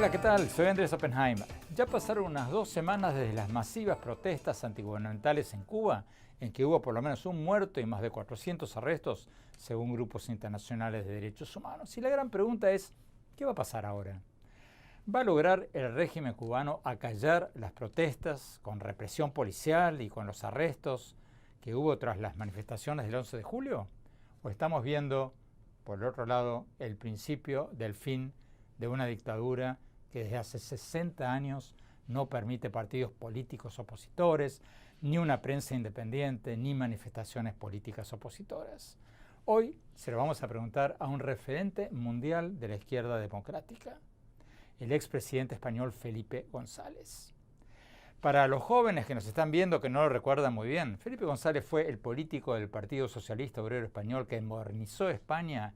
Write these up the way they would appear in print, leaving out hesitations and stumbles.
Hola, ¿qué tal? Soy Andrés Oppenheimer. Ya pasaron unas 2 semanas desde las masivas protestas antigubernamentales en Cuba, en que hubo por lo menos un muerto y más de 400 arrestos, según grupos internacionales de derechos humanos. Y la gran pregunta es, ¿qué va a pasar ahora? ¿Va a lograr el régimen cubano acallar las protestas con represión policial y con los arrestos que hubo tras las manifestaciones del 11 de julio? ¿O estamos viendo, por el otro lado, el principio del fin de una dictadura que desde hace 60 años no permite partidos políticos opositores, ni una prensa independiente, ni manifestaciones políticas opositoras? Hoy se lo vamos a preguntar a un referente mundial de la izquierda democrática, el expresidente español Felipe González. Para los jóvenes que nos están viendo que no lo recuerdan muy bien, Felipe González fue el político del Partido Socialista Obrero Español que modernizó España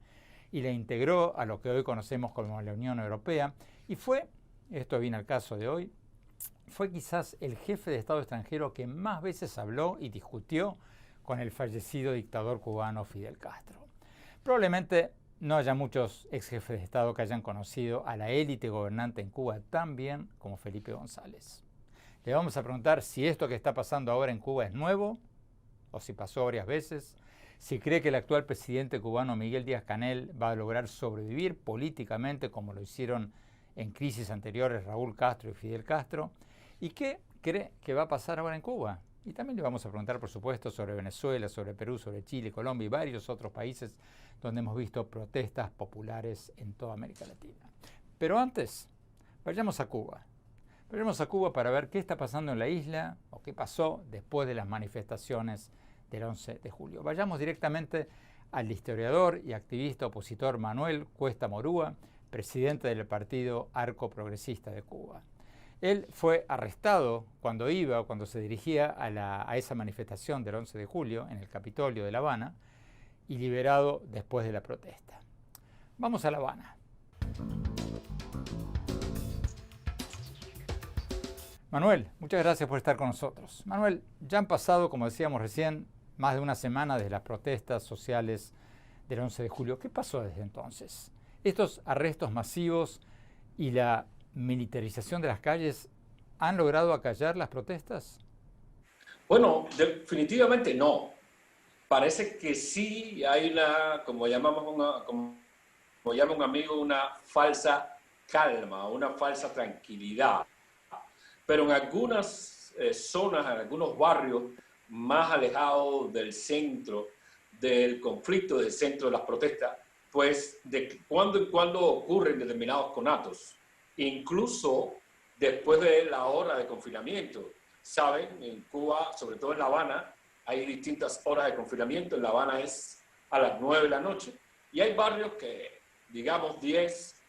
y la integró a lo que hoy conocemos como la Unión Europea, y fue, esto viene al caso de hoy, fue quizás el jefe de Estado extranjero que más veces habló y discutió con el fallecido dictador cubano Fidel Castro. Probablemente no haya muchos ex jefes de Estado que hayan conocido a la élite gobernante en Cuba tan bien como Felipe González. Le vamos a preguntar si esto que está pasando ahora en Cuba es nuevo o si pasó varias veces, si cree que el actual presidente cubano Miguel Díaz-Canel va a lograr sobrevivir políticamente como lo hicieron en crisis anteriores Raúl Castro y Fidel Castro, y qué cree que va a pasar ahora en Cuba. Y también le vamos a preguntar, por supuesto, sobre Venezuela, sobre Perú, sobre Chile, Colombia y varios otros países donde hemos visto protestas populares en toda América Latina. Pero antes, vayamos a Cuba. Vayamos a Cuba para ver qué está pasando en la isla o qué pasó después de las manifestaciones del 11 de julio. Vayamos directamente al historiador y activista opositor Manuel Cuesta Morúa, presidente del partido Arco Progresista de Cuba. Él fue arrestado cuando se dirigía a esa manifestación del 11 de julio en el Capitolio de La Habana y liberado después de la protesta. Vamos a La Habana. Manuel, muchas gracias por estar con nosotros. Manuel, ya han pasado, como decíamos recién, más de una semana desde las protestas sociales del 11 de julio. ¿Qué pasó desde entonces? ¿Estos arrestos masivos y la militarización de las calles han logrado acallar las protestas? Bueno, definitivamente no. Parece que sí hay como llama un amigo, una falsa calma, una falsa tranquilidad. Pero en algunas zonas, en algunos barrios más alejados del centro del conflicto, del centro de las protestas, pues de cuando en cuando ocurren determinados conatos, incluso después de la hora de confinamiento. Saben, en Cuba, sobre todo en La Habana, hay distintas horas de confinamiento. En La Habana es a las 9 de la noche. Y hay barrios que, digamos, 10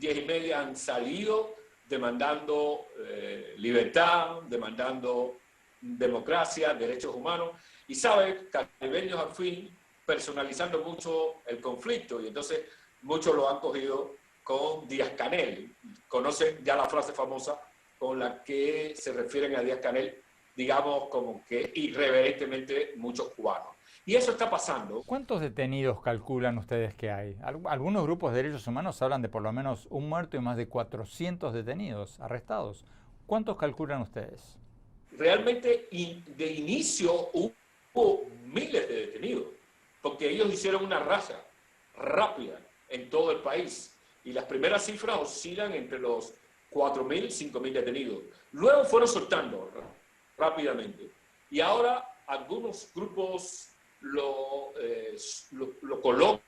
y media han salido demandando libertad, demandando democracia, derechos humanos. Y saben, caribeños al fin, personalizando mucho el conflicto. Y entonces muchos lo han cogido con Díaz-Canel. Conocen ya la frase famosa con la que se refieren a Díaz-Canel, digamos como que irreverentemente muchos cubanos. Y eso está pasando. ¿Cuántos detenidos calculan ustedes que hay? Algunos grupos de derechos humanos hablan de por lo menos un muerto y más de 400 detenidos, arrestados. ¿Cuántos calculan ustedes? Realmente de inicio hubo miles de detenidos, porque ellos hicieron una raza rápida en todo el país. Y las primeras cifras oscilan entre los 4.000 y 5.000 detenidos. Luego fueron soltando rápidamente. Y ahora algunos grupos lo colocan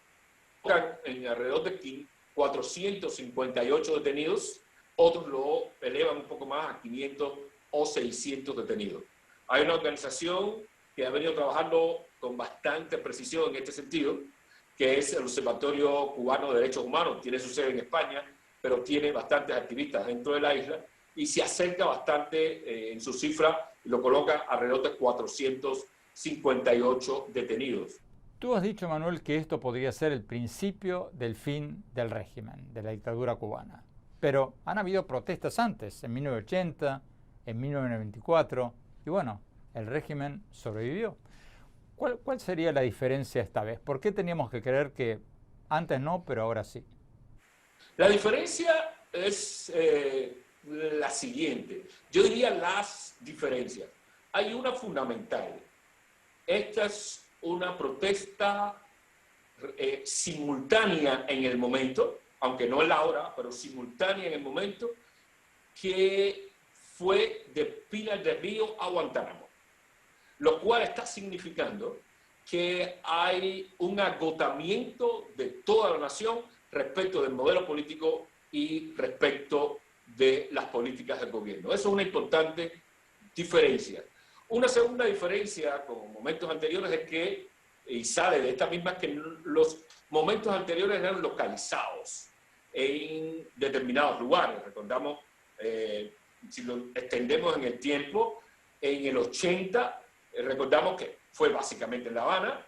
en alrededor de 458 detenidos, otros lo elevan un poco más a 500 o 600 detenidos. Hay una organización que ha venido trabajando con bastante precisión en este sentido, que es el Observatorio Cubano de Derechos Humanos. Tiene su sede en España, pero tiene bastantes activistas dentro de la isla y se acerca bastante en su cifra y lo coloca alrededor de 458 detenidos. Tú has dicho, Manuel, que esto podría ser el principio del fin del régimen, de la dictadura cubana. Pero han habido protestas antes, en 1980, en 1994, y bueno, el régimen sobrevivió. ¿Cuál sería la diferencia esta vez? ¿Por qué teníamos que creer que antes no, pero ahora sí? La diferencia es la siguiente. Yo diría las diferencias. Hay una fundamental. Esta es una protesta simultánea en el momento, aunque no en la hora, pero simultánea en el momento, que fue de Pinar del Río a Guantánamo, lo cual está significando que hay un agotamiento de toda la nación respecto del modelo político y respecto de las políticas del gobierno. Eso es una importante diferencia. Una segunda diferencia con momentos anteriores es que, y sale de esta misma, que los momentos anteriores eran localizados en determinados lugares. Recordamos, si lo extendemos en el tiempo, en el 80, recordamos que fue básicamente en La Habana,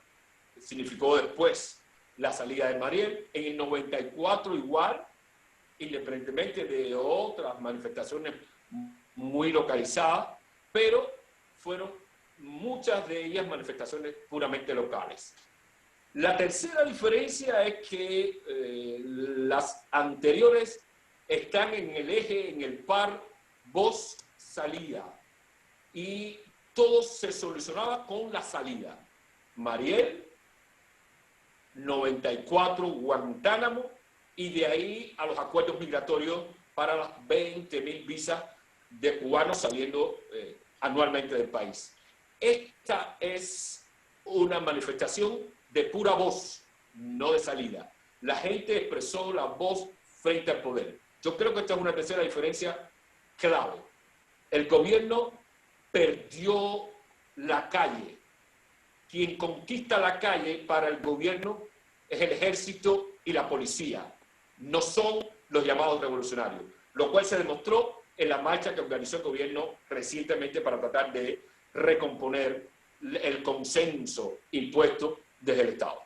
significó después la salida de Mariel, en el 94 igual, independientemente de otras manifestaciones muy localizadas, pero fueron muchas de ellas manifestaciones puramente locales. La tercera diferencia es que las anteriores están en el eje, en el par voz-salida, y todo se solucionaba con la salida. Mariel, 94 Guantánamo, y de ahí a los acuerdos migratorios para las 20.000 visas de cubanos saliendo anualmente del país. Esta es una manifestación de pura voz, no de salida. La gente expresó la voz frente al poder. Yo creo que esta es una tercera diferencia clave. El gobierno perdió la calle. Quien conquista la calle para el gobierno es el ejército y la policía. No son los llamados revolucionarios, lo cual se demostró en la marcha que organizó el gobierno recientemente para tratar de recomponer el consenso impuesto desde el Estado.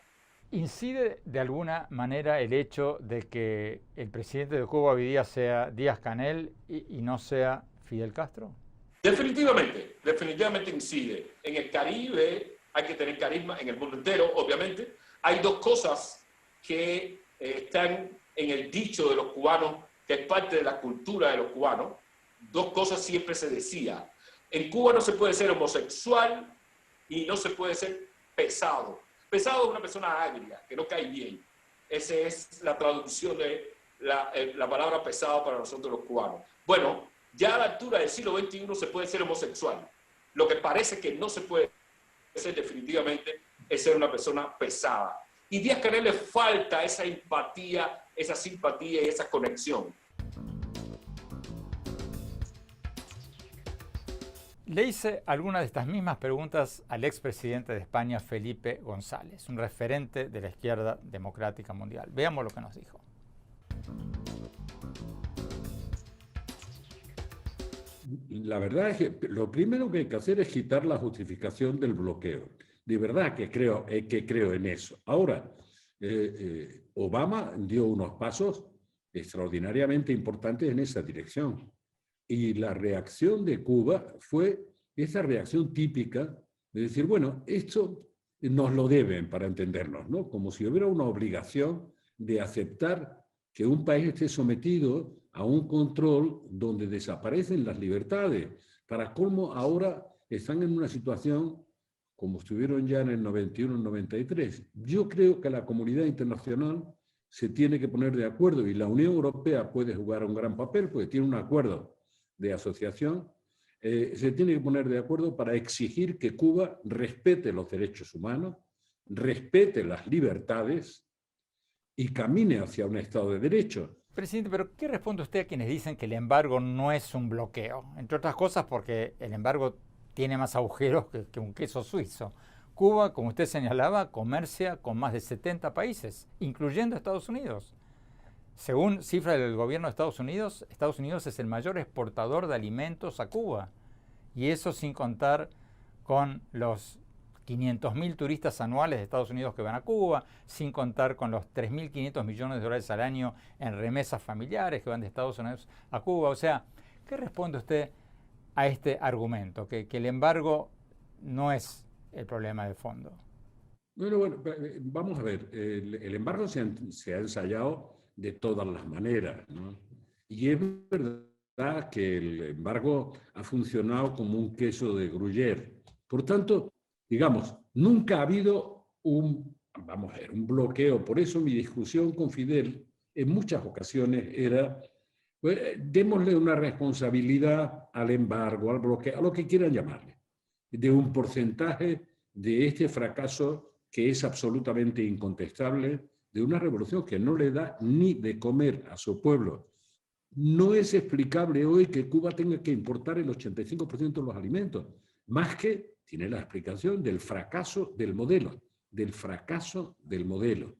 ¿Incide de alguna manera el hecho de que el presidente de Cuba hoy día sea Díaz-Canel y no sea Fidel Castro? Definitivamente, definitivamente incide. En el Caribe hay que tener carisma, en el mundo entero, obviamente. Hay dos cosas que están en el dicho de los cubanos, que es parte de la cultura de los cubanos. Dos cosas siempre se decía. En Cuba no se puede ser homosexual y no se puede ser pesado. Pesado es una persona agria, que no cae bien. Esa es la traducción de la palabra pesado para nosotros los cubanos. Bueno, ya a la altura del siglo XXI se puede ser homosexual. Lo que parece que no se puede ser definitivamente es ser una persona pesada. Y Díaz-Canel le falta esa empatía, esa simpatía y esa conexión. Le hice algunas de estas mismas preguntas al expresidente de España, Felipe González, un referente de la izquierda democrática mundial. Veamos lo que nos dijo. La verdad es que lo primero que hay que hacer es quitar la justificación del bloqueo. De verdad que creo en eso. Ahora, Obama dio unos pasos extraordinariamente importantes en esa dirección. Y la reacción de Cuba fue esa reacción típica de decir, bueno, esto nos lo deben para entendernos, ¿no? Como si hubiera una obligación de aceptar que un país esté sometido a un control donde desaparecen las libertades. Para colmo, ahora están en una situación como estuvieron ya en el 91, 93. Yo creo que la comunidad internacional se tiene que poner de acuerdo y la Unión Europea puede jugar un gran papel porque tiene un acuerdo de asociación, se tiene que poner de acuerdo para exigir que Cuba respete los derechos humanos, respete las libertades y camine hacia un Estado de Derecho. Presidente, pero ¿qué responde usted a quienes dicen que el embargo no es un bloqueo? Entre otras cosas porque el embargo tiene más agujeros que un queso suizo. Cuba, como usted señalaba, comercia con más de 70 países, incluyendo Estados Unidos. Según cifras del gobierno de Estados Unidos es el mayor exportador de alimentos a Cuba. Y eso sin contar con los 500.000 turistas anuales de Estados Unidos que van a Cuba, sin contar con los 3.500 millones de dólares al año en remesas familiares que van de Estados Unidos a Cuba. O sea, ¿qué responde usted a este argumento? Que el embargo no es el problema de fondo. Bueno, vamos a ver. El embargo se ha ensayado de todas las maneras, ¿no? Y es verdad que el embargo ha funcionado como un queso de Gruyère. Por tanto, digamos, nunca ha habido un bloqueo. Por eso mi discusión con Fidel en muchas ocasiones era, pues, démosle una responsabilidad al embargo, al bloqueo, a lo que quieran llamarle, de un porcentaje de este fracaso que es absolutamente incontestable, de una revolución que no le da ni de comer a su pueblo. No es explicable hoy que Cuba tenga que importar el 85% de los alimentos, más que tiene la explicación del fracaso del modelo, del fracaso del modelo.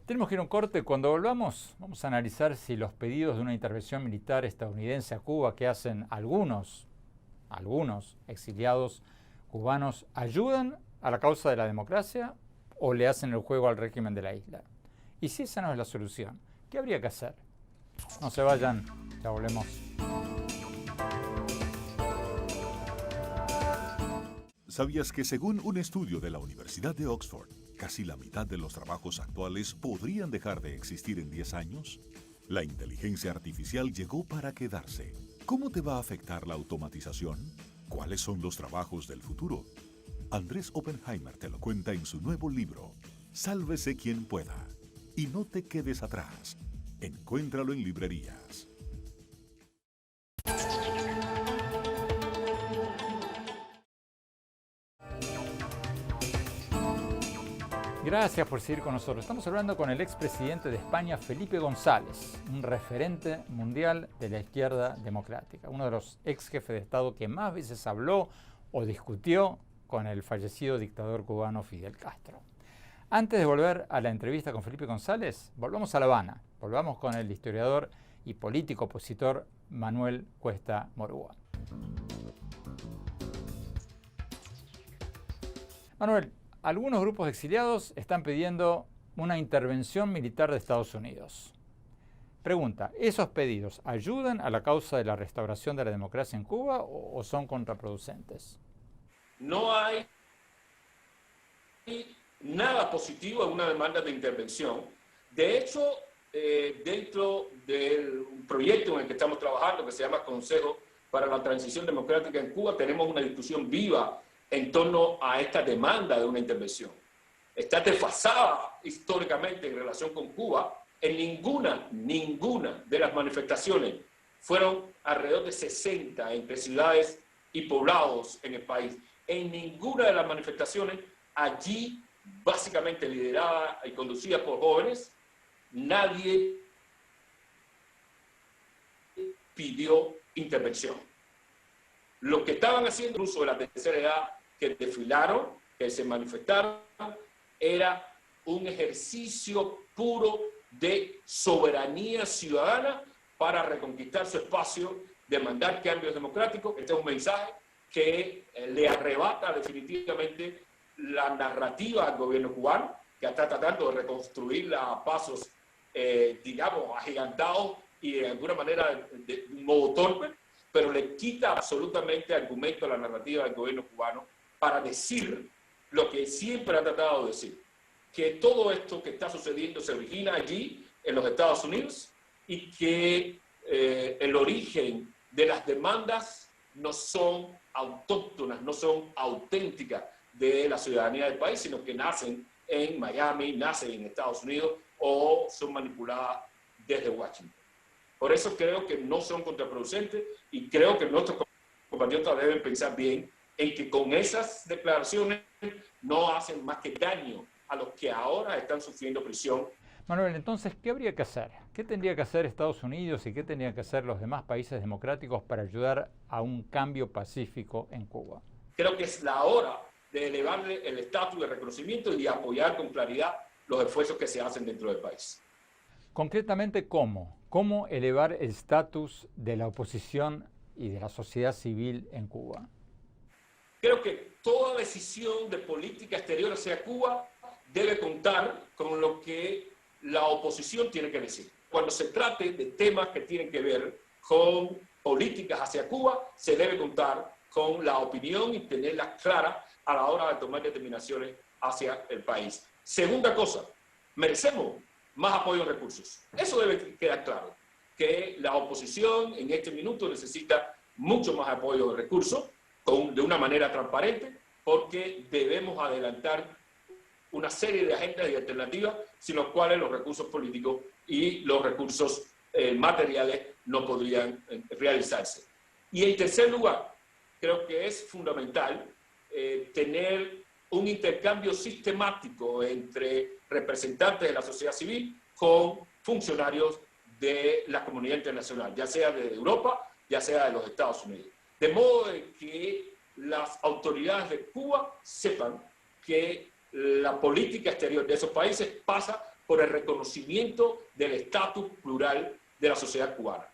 Tenemos que ir a un corte. Cuando volvamos, vamos a analizar si los pedidos de una intervención militar estadounidense a Cuba que hacen algunos exiliados cubanos ayudan a la causa de la democracia o le hacen el juego al régimen de la isla. Y si esa no es la solución, ¿qué habría que hacer? No se vayan, ya volvemos. ¿Sabías que según un estudio de la Universidad de Oxford, casi la mitad de los trabajos actuales podrían dejar de existir en 10 años? La inteligencia artificial llegó para quedarse. ¿Cómo te va a afectar la automatización? ¿Cuáles son los trabajos del futuro? Andrés Oppenheimer te lo cuenta en su nuevo libro, Sálvese quien pueda. Y no te quedes atrás. Encuéntralo en librerías. Gracias por seguir con nosotros. Estamos hablando con el expresidente de España, Felipe González, un referente mundial de la izquierda democrática, uno de los ex jefes de Estado que más veces habló o discutió con el fallecido dictador cubano Fidel Castro. Antes de volver a la entrevista con Felipe González, volvamos a La Habana. Volvamos con el historiador y político opositor Manuel Cuesta Morúa. Manuel, algunos grupos de exiliados están pidiendo una intervención militar de Estados Unidos. Pregunta, ¿esos pedidos ayudan a la causa de la restauración de la democracia en Cuba o son contraproducentes? No hay nada positivo en una demanda de intervención. De hecho, dentro del proyecto en el que estamos trabajando, que se llama Consejo para la Transición Democrática en Cuba, tenemos una discusión viva en torno a esta demanda de una intervención. Está desfasada históricamente en relación con Cuba. En ninguna de las manifestaciones, fueron alrededor de 60 entre ciudades y poblados en el país. En ninguna de las manifestaciones, allí básicamente liderada y conducida por jóvenes, nadie pidió intervención. Lo que estaban haciendo, incluso de la tercera edad, que desfilaron, que se manifestaron, era un ejercicio puro de soberanía ciudadana para reconquistar su espacio, demandar cambios democráticos. Este es un mensaje que le arrebata definitivamente la narrativa al gobierno cubano, que está tratando de reconstruirla a pasos, digamos, agigantados y de alguna manera de un modo torpe, pero le quita absolutamente argumento a la narrativa del gobierno cubano para decir lo que siempre ha tratado de decir, que todo esto que está sucediendo se origina allí, en los Estados Unidos, y que el origen de las demandas no son autóctonas, no son auténticas de la ciudadanía del país, sino que nacen en Miami, nacen en Estados Unidos o son manipuladas desde Washington. Por eso creo que no son contraproducentes y creo que nuestros compatriotas deben pensar bien en que con esas declaraciones no hacen más que daño a los que ahora están sufriendo prisión. Manuel, entonces, ¿qué habría que hacer? ¿Qué tendría que hacer Estados Unidos y qué tendrían que hacer los demás países democráticos para ayudar a un cambio pacífico en Cuba? Creo que es la hora de elevarle el estatus de reconocimiento y apoyar con claridad los esfuerzos que se hacen dentro del país. Concretamente, ¿cómo? ¿Cómo elevar el estatus de la oposición y de la sociedad civil en Cuba? Creo que toda decisión de política exterior hacia Cuba debe contar con lo que la oposición tiene que decir. Cuando se trate de temas que tienen que ver con políticas hacia Cuba, se debe contar con la opinión y tenerla clara a la hora de tomar determinaciones hacia el país. Segunda cosa, merecemos más apoyo en recursos. Eso debe quedar claro, que la oposición en este minuto necesita mucho más apoyo de recursos, de una manera transparente, porque debemos adelantar una serie de agendas y alternativas sin los cuales los recursos políticos y los recursos materiales no podrían realizarse. Y en tercer lugar, creo que es fundamental tener un intercambio sistemático entre representantes de la sociedad civil con funcionarios de la comunidad internacional, ya sea de Europa, ya sea de los Estados Unidos. De modo que las autoridades de Cuba sepan que la política exterior de esos países pasa por el reconocimiento del estatus plural de la sociedad cubana.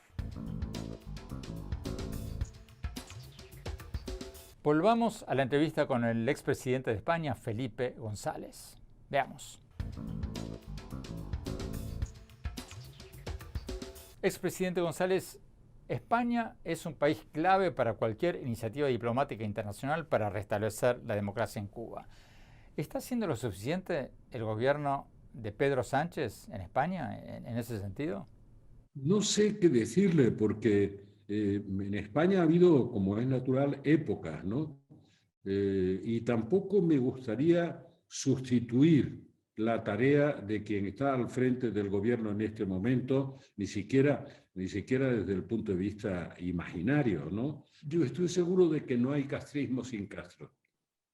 Volvamos a la entrevista con el expresidente de España, Felipe González. Veamos. Expresidente González, España es un país clave para cualquier iniciativa diplomática internacional para restablecer la democracia en Cuba. ¿Está haciendo lo suficiente el gobierno de Pedro Sánchez en España en ese sentido? No sé qué decirle, porque en España ha habido, como es natural, épocas, ¿no? Y tampoco me gustaría sustituir la tarea de quien está al frente del gobierno en este momento, ni siquiera desde el punto de vista imaginario, ¿no? Yo estoy seguro de que no hay castrismo sin Castro.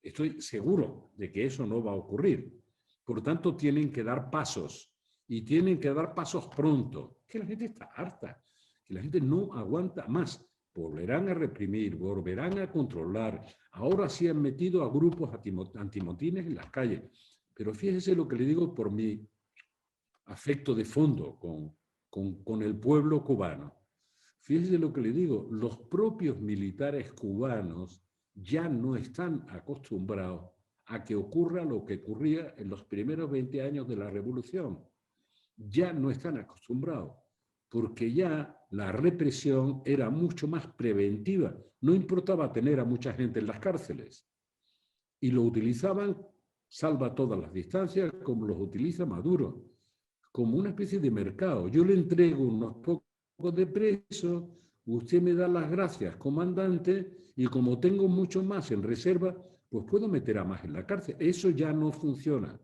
Estoy seguro de que eso no va a ocurrir. Por tanto, tienen que dar pasos, y tienen que dar pasos pronto, que la gente está harta, que la gente no aguanta más. Volverán a reprimir, volverán a controlar. Ahora sí han metido a grupos antimotines en las calles. Pero fíjese lo que le digo por mi afecto de fondo con el pueblo cubano. Fíjese lo que le digo, los propios militares cubanos ya no están acostumbrados a que ocurra lo que ocurría en los primeros 20 años de la revolución. Ya no están acostumbrados, porque ya la represión era mucho más preventiva. No importaba tener a mucha gente en las cárceles. Y lo utilizaban, salva todas las distancias, como los utiliza Maduro, como una especie de mercado. Yo le entrego unos pocos de presos, usted me da las gracias, comandante, y como tengo mucho más en reserva, pues puedo meter a más en la cárcel. Eso ya no funciona.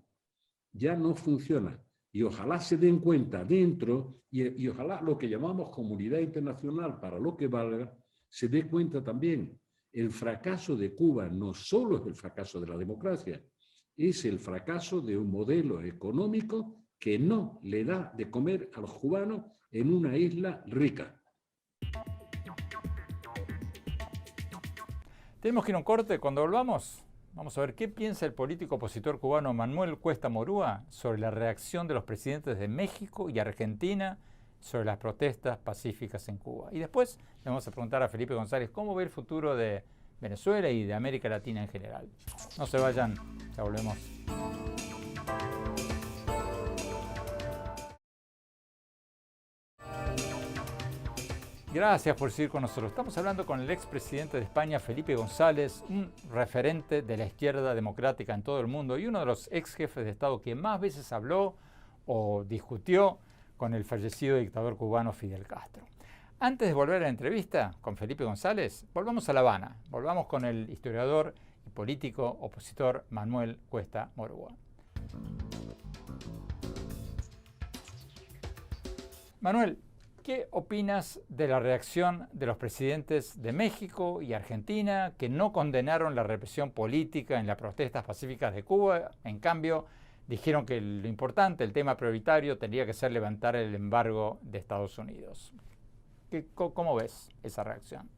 Ya no funciona. Y ojalá se den cuenta dentro, y ojalá lo que llamamos comunidad internacional, para lo que valga, se dé cuenta también. El fracaso de Cuba no solo es el fracaso de la democracia, es el fracaso de un modelo económico que no le da de comer a los cubanos en una isla rica. Tenemos que ir a un corte. Cuando volvamos, vamos a ver qué piensa el político opositor cubano Manuel Cuesta Morúa sobre la reacción de los presidentes de México y Argentina sobre las protestas pacíficas en Cuba. Y después le vamos a preguntar a Felipe González cómo ve el futuro de Venezuela y de América Latina en general. No se vayan, ya volvemos. Gracias por seguir con nosotros. Estamos hablando con el expresidente de España, Felipe González, un referente de la izquierda democrática en todo el mundo y uno de los ex jefes de Estado que más veces habló o discutió con el fallecido dictador cubano Fidel Castro. Antes de volver a la entrevista con Felipe González, volvamos a La Habana. Volvamos con el historiador y político opositor Manuel Cuesta Morúa. Manuel, ¿qué opinas de la reacción de los presidentes de México y Argentina que no condenaron la represión política en las protestas pacíficas de Cuba? En cambio, dijeron que lo importante, el tema prioritario, tendría que ser levantar el embargo de Estados Unidos. ¿Cómo ves esa reacción?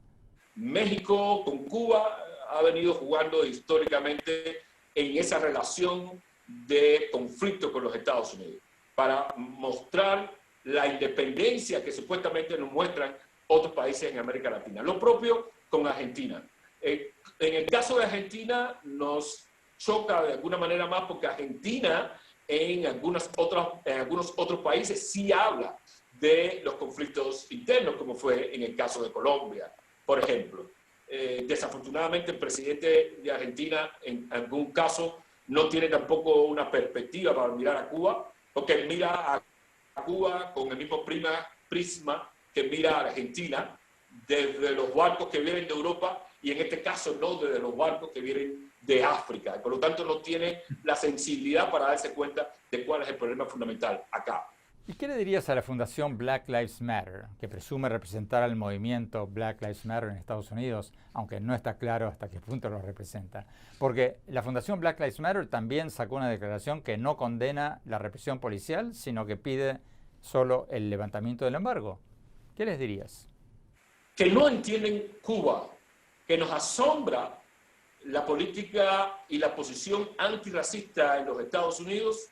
México con Cuba ha venido jugando históricamente en esa relación de conflicto con los Estados Unidos para mostrar la independencia que supuestamente nos muestran otros países en América Latina. Lo propio con Argentina. En el caso de Argentina nos choca de alguna manera más porque Argentina en algunos otros países sí habla de los conflictos internos, como fue en el caso de Colombia, por ejemplo. Desafortunadamente el presidente de Argentina en algún caso no tiene tampoco una perspectiva para mirar a Cuba, porque mira a Cuba con el mismo prisma que mira a Argentina, desde los barcos que vienen de Europa y en este caso no desde los barcos que vienen de África. Y por lo tanto no tiene la sensibilidad para darse cuenta de cuál es el problema fundamental acá. ¿Y qué le dirías a la fundación Black Lives Matter, que presume representar al movimiento Black Lives Matter en Estados Unidos, aunque no está claro hasta qué punto lo representa? Porque la fundación Black Lives Matter también sacó una declaración que no condena la represión policial, sino que pide solo el levantamiento del embargo. ¿Qué les dirías? Que no entienden Cuba, que nos asombra la política y la posición antirracista en los Estados Unidos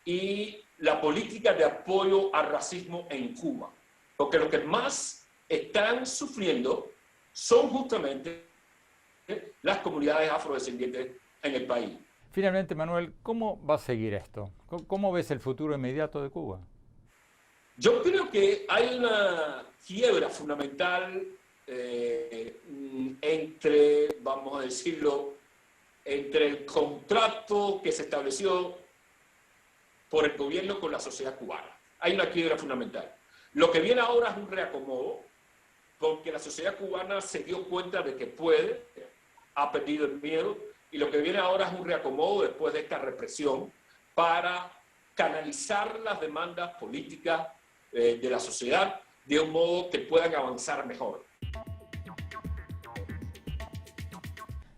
y la política de apoyo al racismo en Cuba. Porque lo que más están sufriendo son justamente las comunidades afrodescendientes en el país. Finalmente, Manuel, ¿cómo va a seguir esto? ¿Cómo ves el futuro inmediato de Cuba? Yo creo que hay una quiebra fundamental entre, vamos a decirlo, entre el contrato que se estableció por el gobierno con la sociedad cubana. Hay una quiebra fundamental. Lo que viene ahora es un reacomodo, porque la sociedad cubana se dio cuenta de que puede, ha perdido el miedo, y lo que viene ahora es un reacomodo después de esta represión para canalizar las demandas políticas de la sociedad de un modo que puedan avanzar mejor.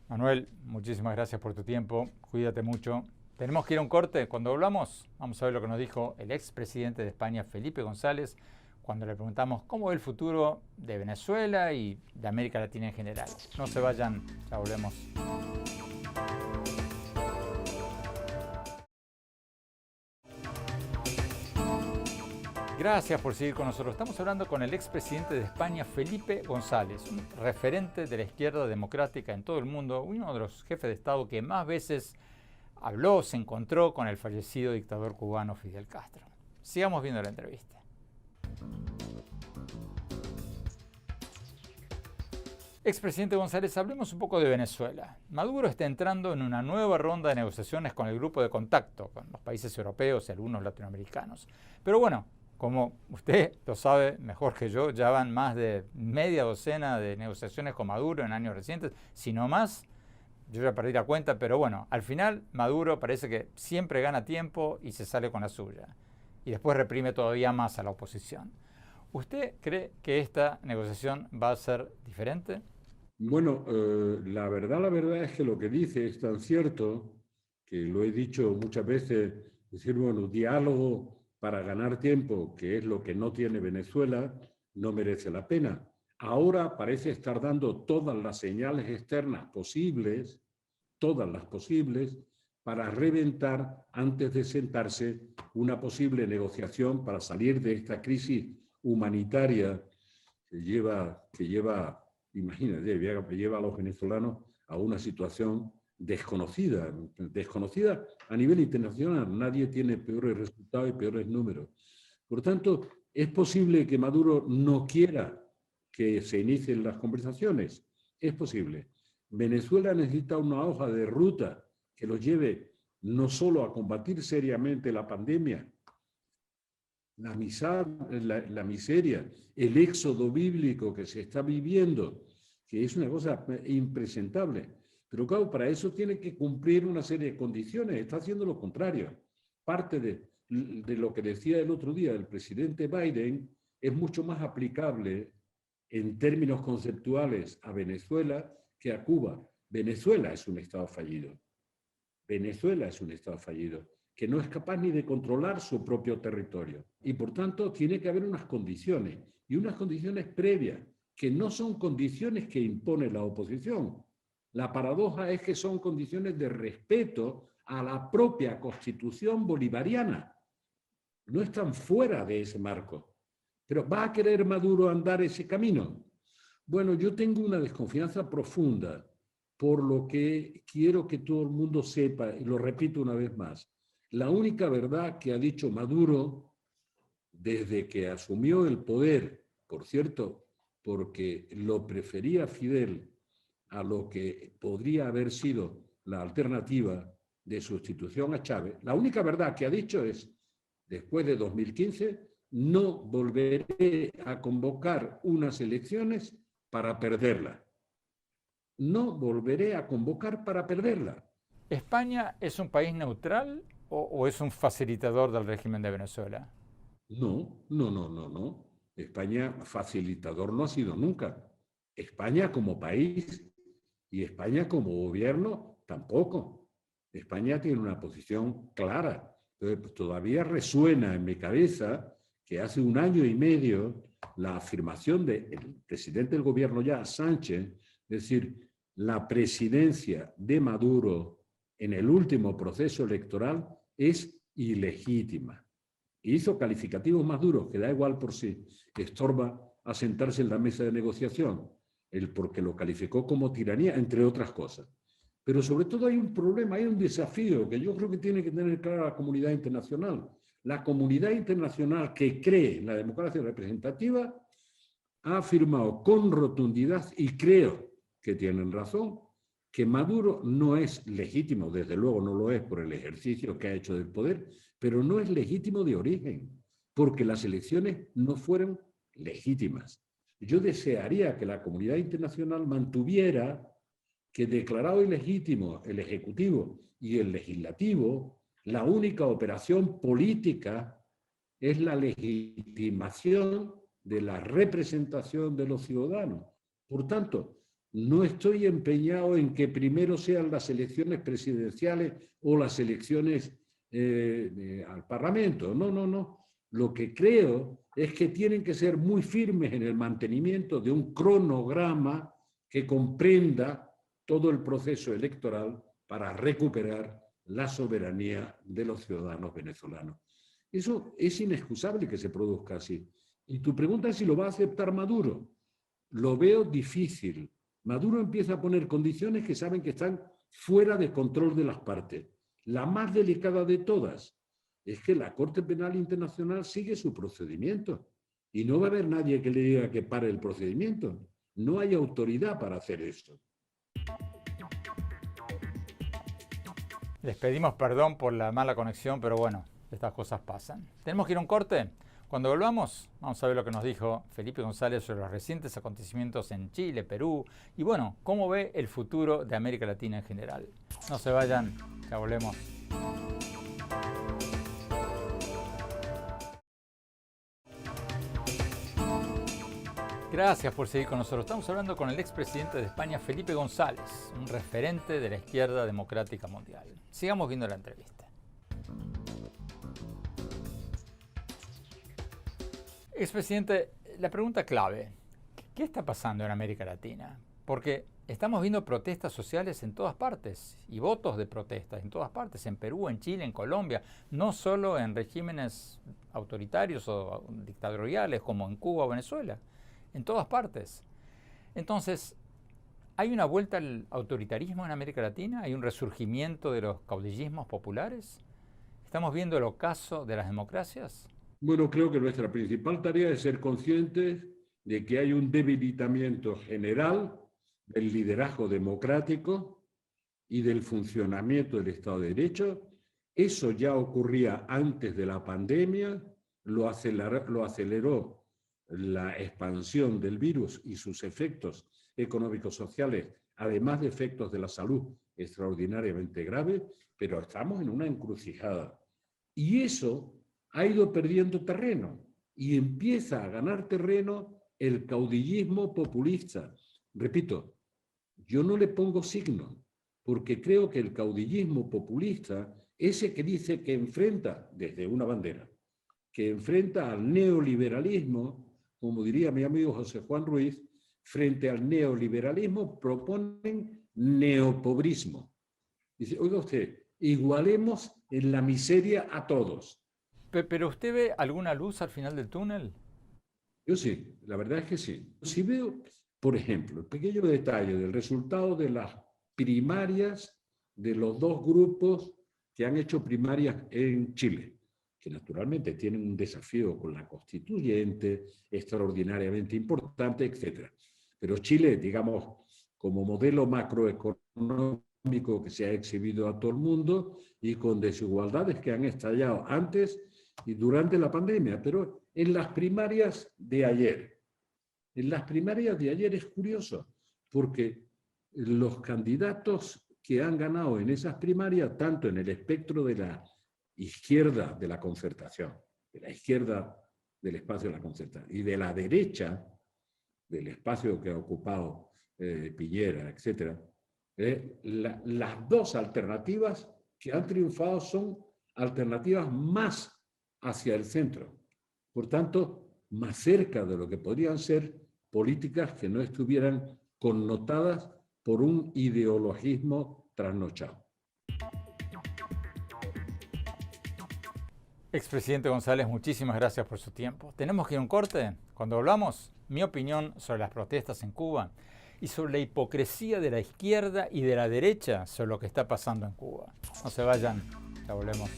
Manuel, muchísimas gracias por tu tiempo. Cuídate mucho. Tenemos que ir a un corte. Cuando volvamos, vamos a ver lo que nos dijo el expresidente de España, Felipe González, cuando le preguntamos cómo ve el futuro de Venezuela y de América Latina en general. No se vayan, ya volvemos. Gracias por seguir con nosotros. Estamos hablando con el expresidente de España, Felipe González, un referente de la izquierda democrática en todo el mundo, uno de los jefes de Estado que más veces habló, se encontró con el fallecido dictador cubano Fidel Castro. Sigamos viendo la entrevista. Expresidente González, hablemos un poco de Venezuela. Maduro está entrando en una nueva ronda de negociaciones con el grupo de contacto, con los países europeos y algunos latinoamericanos. Pero bueno, como usted lo sabe mejor que yo, ya van más de media docena de negociaciones con Maduro en años recientes, si no más. Yo ya perdí la cuenta, pero bueno, al final Maduro parece que siempre gana tiempo y se sale con la suya. Y después reprime todavía más a la oposición. ¿Usted cree que esta negociación va a ser diferente? Bueno, la verdad es que lo que dice es tan cierto, que lo he dicho muchas veces, decir, bueno, diálogo para ganar tiempo, que es lo que no tiene Venezuela, no merece la pena. Ahora parece estar dando todas las señales externas posibles, todas las posibles, para reventar antes de sentarse una posible negociación para salir de esta crisis humanitaria que lleva, imagínate, lleva a los venezolanos a una situación desconocida a nivel internacional. Nadie tiene peores resultados y peores números. Por tanto, es posible que Maduro no quiera que se inicien las conversaciones. Es posible. Venezuela necesita una hoja de ruta que los lleve no solo a combatir seriamente la pandemia, la miseria, el éxodo bíblico que se está viviendo, que es una cosa impresentable. Pero claro, para eso tiene que cumplir una serie de condiciones. Está haciendo lo contrario. Parte de lo que decía el otro día el presidente Biden es mucho más aplicable en términos conceptuales a Venezuela que a Cuba. Venezuela es un Estado fallido. Venezuela es un Estado fallido, que no es capaz ni de controlar su propio territorio. Y por tanto tiene que haber unas condiciones, y unas condiciones previas, que no son condiciones que impone la oposición. La paradoja es que son condiciones de respeto a la propia Constitución bolivariana. No están fuera de ese marco. Pero ¿va a querer Maduro andar ese camino? Bueno, yo tengo una desconfianza profunda, por lo que quiero que todo el mundo sepa, y lo repito una vez más, la única verdad que ha dicho Maduro desde que asumió el poder, por cierto, porque lo prefería Fidel a lo que podría haber sido la alternativa de sustitución a Chávez, la única verdad que ha dicho es: después de 2015, no volveré a convocar unas elecciones para perderlas. No volveré a convocar para perderla. ¿España es un país neutral o es un facilitador del régimen de Venezuela? No, no, no, no, no. España facilitador no ha sido nunca. España como país y España como gobierno tampoco. España tiene una posición clara. Entonces, todavía resuena en mi cabeza que hace 1 año y medio la afirmación del presidente del gobierno ya, Sánchez, es decir, la presidencia de Maduro en el último proceso electoral es ilegítima. Hizo calificativos más duros, que da igual por si estorba a sentarse en la mesa de negociación, porque lo calificó como tiranía, entre otras cosas. Pero sobre todo hay un problema, hay un desafío que yo creo que tiene que tener clara la comunidad internacional. La comunidad internacional que cree en la democracia representativa ha afirmado con rotundidad, y creo que tienen razón, que Maduro no es legítimo, desde luego no lo es por el ejercicio que ha hecho del poder, pero no es legítimo de origen, porque las elecciones no fueron legítimas. Yo desearía que la comunidad internacional mantuviera que declarado ilegítimo el Ejecutivo y el Legislativo, la única operación política es la legitimación de la representación de los ciudadanos. Por tanto, no estoy empeñado en que primero sean las elecciones presidenciales o las elecciones al Parlamento. No, no, no. Lo que creo es que tienen que ser muy firmes en el mantenimiento de un cronograma que comprenda todo el proceso electoral para recuperar la soberanía de los ciudadanos venezolanos. Eso es inexcusable que se produzca así. Y tu pregunta es si lo va a aceptar Maduro. Lo veo difícil. Maduro empieza a poner condiciones que saben que están fuera de control de las partes. La más delicada de todas es que la Corte Penal Internacional sigue su procedimiento y no va a haber nadie que le diga que pare el procedimiento. No hay autoridad para hacer esto. Les pedimos perdón por la mala conexión, pero bueno, estas cosas pasan. Tenemos que ir a un corte. Cuando volvamos, vamos a ver lo que nos dijo Felipe González sobre los recientes acontecimientos en Chile, Perú y bueno, cómo ve el futuro de América Latina en general. No se vayan, ya volvemos. Gracias por seguir con nosotros. Estamos hablando con el expresidente de España, Felipe González, un referente de la izquierda democrática mundial. Sigamos viendo la entrevista. Expresidente, la pregunta clave, ¿qué está pasando en América Latina? Porque estamos viendo protestas sociales en todas partes y votos de protestas en todas partes, en Perú, en Chile, en Colombia, no solo en regímenes autoritarios o dictatoriales como en Cuba o Venezuela, en todas partes. Entonces, ¿hay una vuelta al autoritarismo en América Latina? ¿Hay un resurgimiento de los caudillismos populares? ¿Estamos viendo el ocaso de las democracias? Bueno, creo que nuestra principal tarea es ser conscientes de que hay un debilitamiento general del liderazgo democrático y del funcionamiento del Estado de Derecho. Eso ya ocurría antes de la pandemia, lo aceleró la expansión del virus y sus efectos económicos sociales, además de efectos de la salud extraordinariamente graves, pero estamos en una encrucijada. Y eso ha ido perdiendo terreno y empieza a ganar terreno el caudillismo populista. Repito, yo no le pongo signo, porque creo que el caudillismo populista, ese que dice que enfrenta, desde una bandera, que enfrenta al neoliberalismo, como diría mi amigo José Juan Ruiz, frente al neoliberalismo proponen neopobrismo. Dice, oiga usted, igualemos en la miseria a todos. ¿Pero usted ve alguna luz al final del túnel? Yo sí, la verdad es que sí. Si veo, por ejemplo, el pequeño detalle del resultado de las primarias de los dos grupos que han hecho primarias en Chile, que naturalmente tienen un desafío con la constituyente extraordinariamente importante, etc. Pero Chile, digamos, como modelo macroeconómico que se ha exhibido a todo el mundo y con desigualdades que han estallado antes y durante la pandemia, pero en las primarias de ayer. En las primarias de ayer es curioso, porque los candidatos que han ganado en esas primarias, tanto en el espectro de la izquierda de la concertación, de la izquierda del espacio de la concertación, y de la derecha del espacio que ha ocupado Piñera, etc., las dos alternativas que han triunfado son alternativas más hacia el centro. Por tanto, más cerca de lo que podrían ser políticas que no estuvieran connotadas por un ideologismo trasnochado. Expresidente González, muchísimas gracias por su tiempo. Tenemos que ir a un corte. Cuando hablamos, mi opinión sobre las protestas en Cuba y sobre la hipocresía de la izquierda y de la derecha sobre lo que está pasando en Cuba. No se vayan, ya volvemos.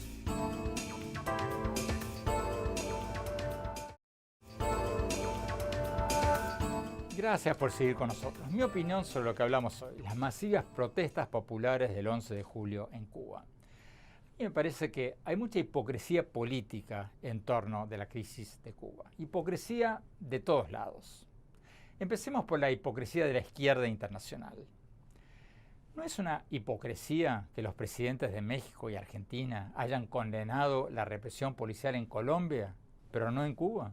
Gracias por seguir con nosotros. Mi opinión sobre lo que hablamos hoy, las masivas protestas populares del 11 de julio en Cuba. A mí me parece que hay mucha hipocresía política en torno de la crisis de Cuba. Hipocresía de todos lados. Empecemos por la hipocresía de la izquierda internacional. ¿No es una hipocresía que los presidentes de México y Argentina hayan condenado la represión policial en Colombia, pero no en Cuba?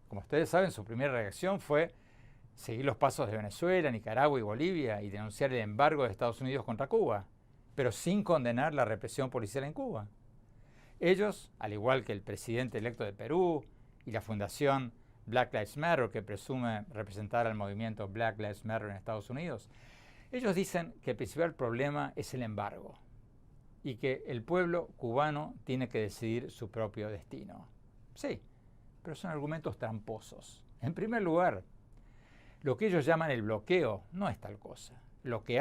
Como ustedes saben, su primera reacción fue seguir los pasos de Venezuela, Nicaragua y Bolivia y denunciar el embargo de Estados Unidos contra Cuba, pero sin condenar la represión policial en Cuba. Ellos, al igual que el presidente electo de Perú y la fundación Black Lives Matter, que presume representar al movimiento Black Lives Matter en Estados Unidos, ellos dicen que el principal problema es el embargo y que el pueblo cubano tiene que decidir su propio destino. Sí, pero son argumentos tramposos. En primer lugar, lo que ellos llaman el bloqueo no es tal cosa. Lo que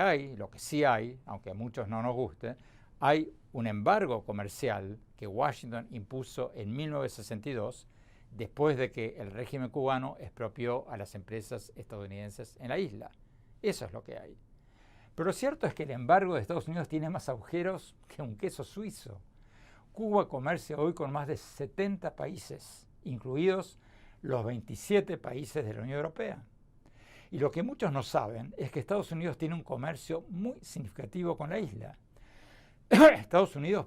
sí hay, aunque a muchos no nos guste, hay un embargo comercial que Washington impuso en 1962 después de que el régimen cubano expropió a las empresas estadounidenses en la isla. Eso es lo que hay. Pero lo cierto es que el embargo de Estados Unidos tiene más agujeros que un queso suizo. Cuba comercia hoy con más de 70 países, incluidos los 27 países de la Unión Europea. Y lo que muchos no saben es que Estados Unidos tiene un comercio muy significativo con la isla. Estados Unidos,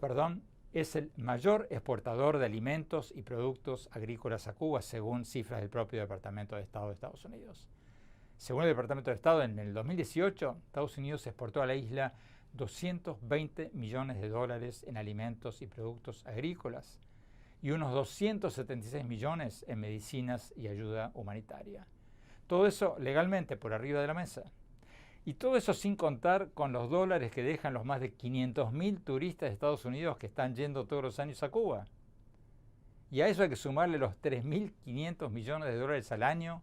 es el mayor exportador de alimentos y productos agrícolas a Cuba, según cifras del propio Departamento de Estado de Estados Unidos. Según el Departamento de Estado, en el 2018, Estados Unidos exportó a la isla 220 millones de dólares en alimentos y productos agrícolas y unos 276 millones en medicinas y ayuda humanitaria. Todo eso legalmente por arriba de la mesa. Y todo eso sin contar con los dólares que dejan los más de 500.000 turistas de Estados Unidos que están yendo todos los años a Cuba. Y a eso hay que sumarle los 3.500 millones de dólares al año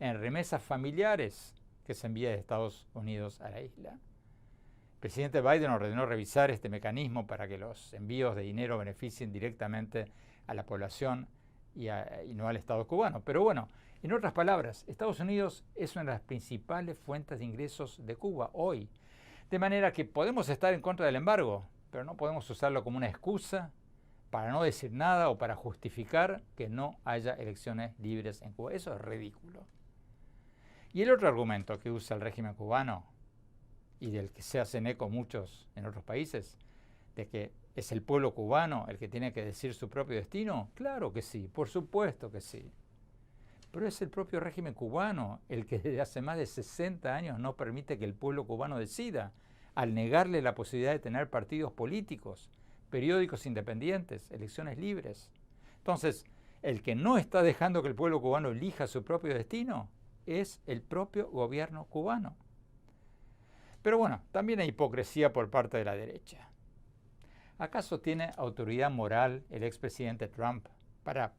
en remesas familiares que se envía de Estados Unidos a la isla. El presidente Biden ordenó revisar este mecanismo para que los envíos de dinero beneficien directamente a la población y no al Estado cubano. Pero bueno, en otras palabras, Estados Unidos es una de las principales fuentes de ingresos de Cuba hoy. De manera que podemos estar en contra del embargo, pero no podemos usarlo como una excusa para no decir nada o para justificar que no haya elecciones libres en Cuba. Eso es ridículo. Y el otro argumento que usa el régimen cubano, y del que se hacen eco muchos en otros países, de que es el pueblo cubano el que tiene que decidir su propio destino, claro que sí, por supuesto que sí. Pero es el propio régimen cubano el que desde hace más de 60 años no permite que el pueblo cubano decida, al negarle la posibilidad de tener partidos políticos, periódicos independientes, elecciones libres. Entonces, el que no está dejando que el pueblo cubano elija su propio destino es el propio gobierno cubano. Pero bueno, también hay hipocresía por parte de la derecha. ¿Acaso tiene autoridad moral el expresidente Trump para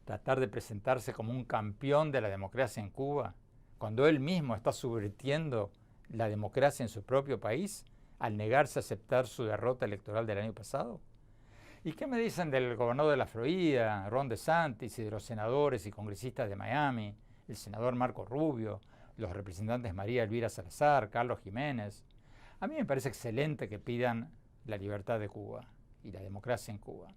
tratar de presentarse como un campeón de la democracia en Cuba, cuando él mismo está subvirtiendo la democracia en su propio país al negarse a aceptar su derrota electoral del año pasado? ¿Y qué me dicen del gobernador de la Florida, Ron DeSantis, y de los senadores y congresistas de Miami, el senador Marco Rubio, los representantes María Elvira Salazar, Carlos Jiménez? A mí me parece excelente que pidan la libertad de Cuba y la democracia en Cuba.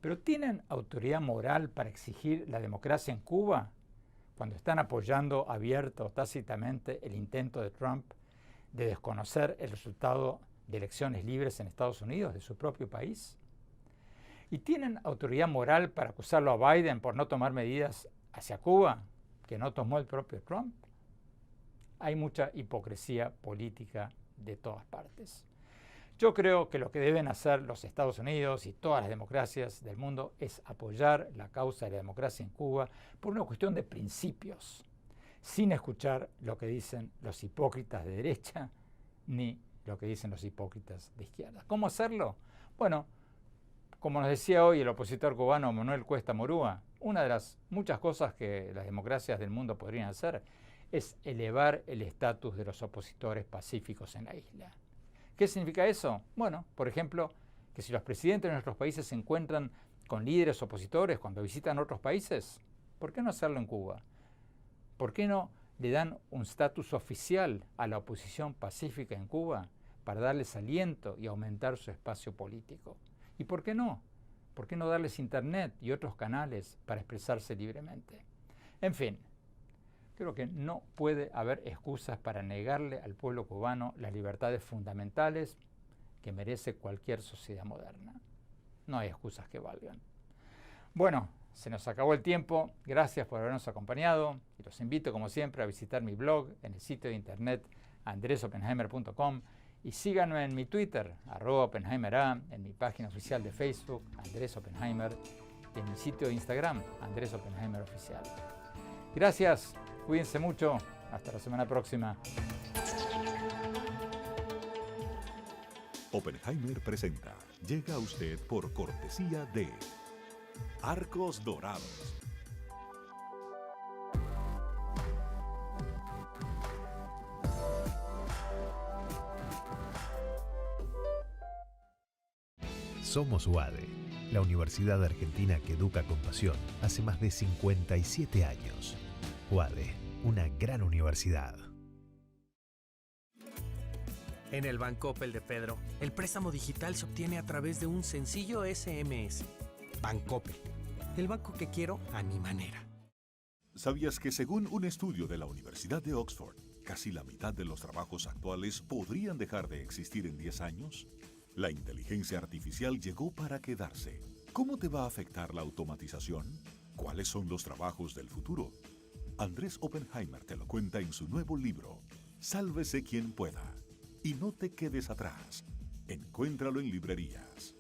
Pero ¿tienen autoridad moral para exigir la democracia en Cuba cuando están apoyando abierta o tácitamente el intento de Trump de desconocer el resultado de elecciones libres en Estados Unidos, de su propio país? ¿Y tienen autoridad moral para acusarlo a Biden por no tomar medidas hacia Cuba que no tomó el propio Trump? Hay mucha hipocresía política de todas partes. Yo creo que lo que deben hacer los Estados Unidos y todas las democracias del mundo es apoyar la causa de la democracia en Cuba por una cuestión de principios, sin escuchar lo que dicen los hipócritas de derecha ni lo que dicen los hipócritas de izquierda. ¿Cómo hacerlo? Bueno, como nos decía hoy el opositor cubano Manuel Cuesta Morúa, una de las muchas cosas que las democracias del mundo podrían hacer es elevar el estatus de los opositores pacíficos en la isla. ¿Qué significa eso? Bueno, por ejemplo, que si los presidentes de nuestros países se encuentran con líderes opositores cuando visitan otros países, ¿por qué no hacerlo en Cuba? ¿Por qué no le dan un estatus oficial a la oposición pacífica en Cuba para darles aliento y aumentar su espacio político? ¿Y por qué no? ¿Por qué no darles internet y otros canales para expresarse libremente? En fin, creo que no puede haber excusas para negarle al pueblo cubano las libertades fundamentales que merece cualquier sociedad moderna. No hay excusas que valgan. Bueno, se nos acabó el tiempo. Gracias por habernos acompañado y los invito, como siempre, a visitar mi blog en el sitio de internet andresopenheimer.com y síganme en mi Twitter, @OpenheimerA, en mi página oficial de Facebook, Andrés Oppenheimer, y en mi sitio de Instagram, Andrés Oppenheimer Oficial. Gracias. Cuídense mucho. Hasta la semana próxima. Oppenheimer presenta. Llega a usted por cortesía de Arcos Dorados. Somos UADE, la Universidad Argentina que educa con pasión hace más de 57 años. UADE, una gran universidad. En el Banco Opel de Pedro, el préstamo digital se obtiene a través de un sencillo SMS. Bancopel, el banco que quiero a mi manera. ¿Sabías que según un estudio de la Universidad de Oxford, casi la mitad de los trabajos actuales podrían dejar de existir en 10 años? La inteligencia artificial llegó para quedarse. ¿Cómo te va a afectar la automatización? ¿Cuáles son los trabajos del futuro? Andrés Oppenheimer te lo cuenta en su nuevo libro, Sálvese quien pueda. Y no te quedes atrás. Encuéntralo en librerías.